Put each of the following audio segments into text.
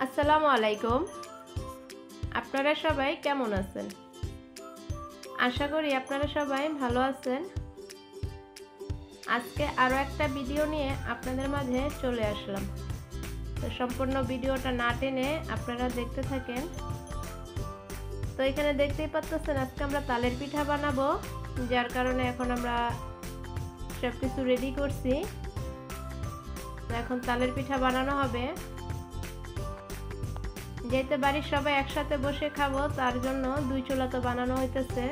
আসসালামু আলাইকুম। আপনারা সবাই কেমন আছেন? আশা করি আপনারা সবাই ভালো আছেন। আজকে আরও একটা ভিডিও নিয়ে আপনাদের মাঝে চলে আসলাম। তো সম্পূর্ণ ভিডিওটা না টেনে আপনারা দেখতে থাকেন। তো এখানে দেখতেই পাচ্ছেন আজকে আমরা তালের পিঠা বানাবো, যার কারণে এখন আমরা সব কিছু রেডি করছি। তো এখন তালের পিঠা বানানো হবে। যেহেতু বাড়ির সবাই একসাথে বসে খাবো, তার জন্য দুই চুলা তো বানানো হইতেছে।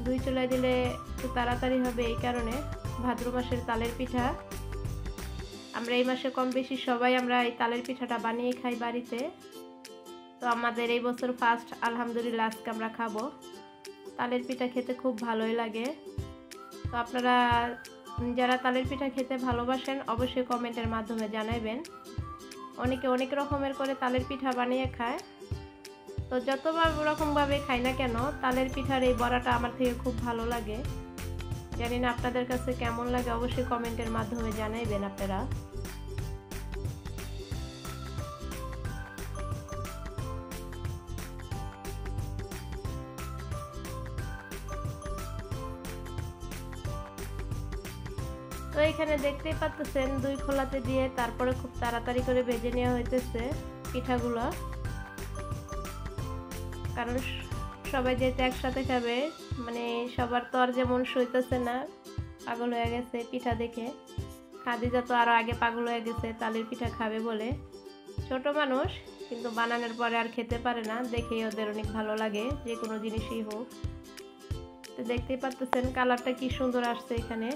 দুই চুলায় দিলে একটু তাড়াতাড়ি হবে, এই কারণে। ভাদ্র মাসের তালের পিঠা, আমরা এই মাসে কম বেশি সবাই আমরা এই তালের পিঠাটা বানিয়ে খাই বাড়িতে। তো আমাদের এই বছর ফার্স্ট আলহামদুলিল্লাহ আজকে আমরা খাবো। তালের পিঠা খেতে খুব ভালোই লাগে। তো আপনারা যারা তালের পিঠা খেতে ভালোবাসেন অবশ্যই কমেন্টের মাধ্যমে জানাবেন। অনেকে অনেক রকমের করে তালের পিঠা বানিয়ে খায়। তো যত রকমভাবে খাই না কেন, তালের পিঠার এই বড়াটা আমার থেকে খুব ভালো লাগে। জানি না আপনাদের কাছে কেমন লাগে, অবশ্যই কমেন্টের মাধ্যমে জানাইবেন আপনারা। তো এখানে দেখতেই পাচ্ছেন দুই খোলাতে দিয়ে তারপরে খুব তাড়াতাড়ি করে ভেজে নেওয়া হইতেছে পিঠাগুলো, কারণ সবাই যেহেতু একসাথে খাবে, মানে সবার তো আর যেমন সইতেছে না, পাগল হয়ে গেছে পিঠা দেখে। খাদিজা তো আরও আগে পাগল হয়ে গেছে তালের পিঠা খাবে বলে। ছোট মানুষ কিন্তু বানানোর পরে আর খেতে পারে না, দেখেই ওদের অনেক ভালো লাগে, যে কোনো জিনিসই হোক। তো দেখতেই পাচ্ছেন কালারটা কি সুন্দর আসছে এখানে।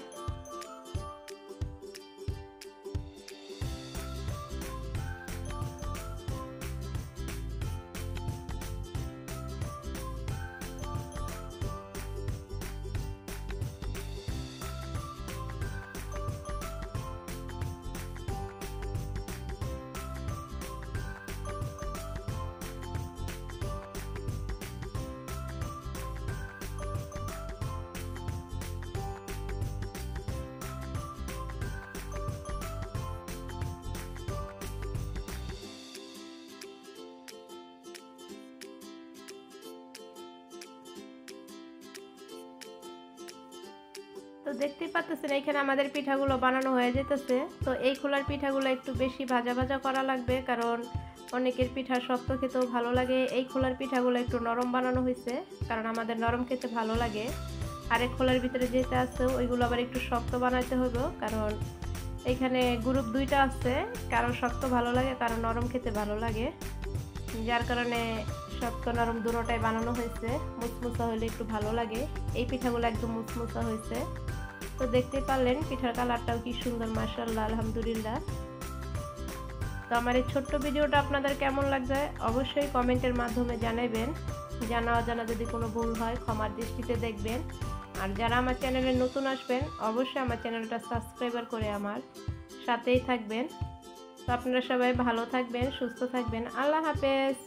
তো দেখতেই পাচ্ছেন এখানে আমাদের পিঠাগুলো বানানো হয়ে যেতেছে। তো এই খোলার পিঠাগুলো একটু বেশি ভাজা ভাজা করা লাগবে, কারণ অনেকের পিঠা শক্ত খেতেও ভালো লাগে। এই খোলার পিঠাগুলো একটু নরম বানানো হয়েছে, কারণ আমাদের নরম খেতে ভালো লাগে। আর এই খোলার ভিতরে যেটা আছে ওইগুলো আবার একটু শক্ত বানাইতে হবে, কারণ এখানে গ্রুপ দুইটা আছে, কারো শক্ত ভালো লাগে, কারো নরম খেতে ভালো লাগে। যার কারণে শক্ত নরম দুটোটাই বানানো হয়েছে। মুচমুচা হলে একটু ভালো লাগে। এই পিঠাগুলো একদম মুচমুচা হয়েছে। তো দেখতেই পারলেন পিঠার কালারটাও কি সুন্দর, মাশাআল্লাহ, আলহামদুলিল্লাহ। তো আমার এই ছোট্ট ভিডিওটা আপনাদের কেমন লাগছে অবশ্যই কমেন্টের মাধ্যমে জানাবেন। জানা অজানা যদি কোনো ভুল হয় ক্ষমার দৃষ্টিতে দেখবেন। আর যারা আমার চ্যানেলে নতুন আসবেন অবশ্যই আমার চ্যানেলটা সাবস্ক্রাইবার করে আমার সাথেই থাকবেন। তো আপনারা সবাই ভালো থাকবেন, সুস্থ থাকবেন। আল্লাহ হাফেজ।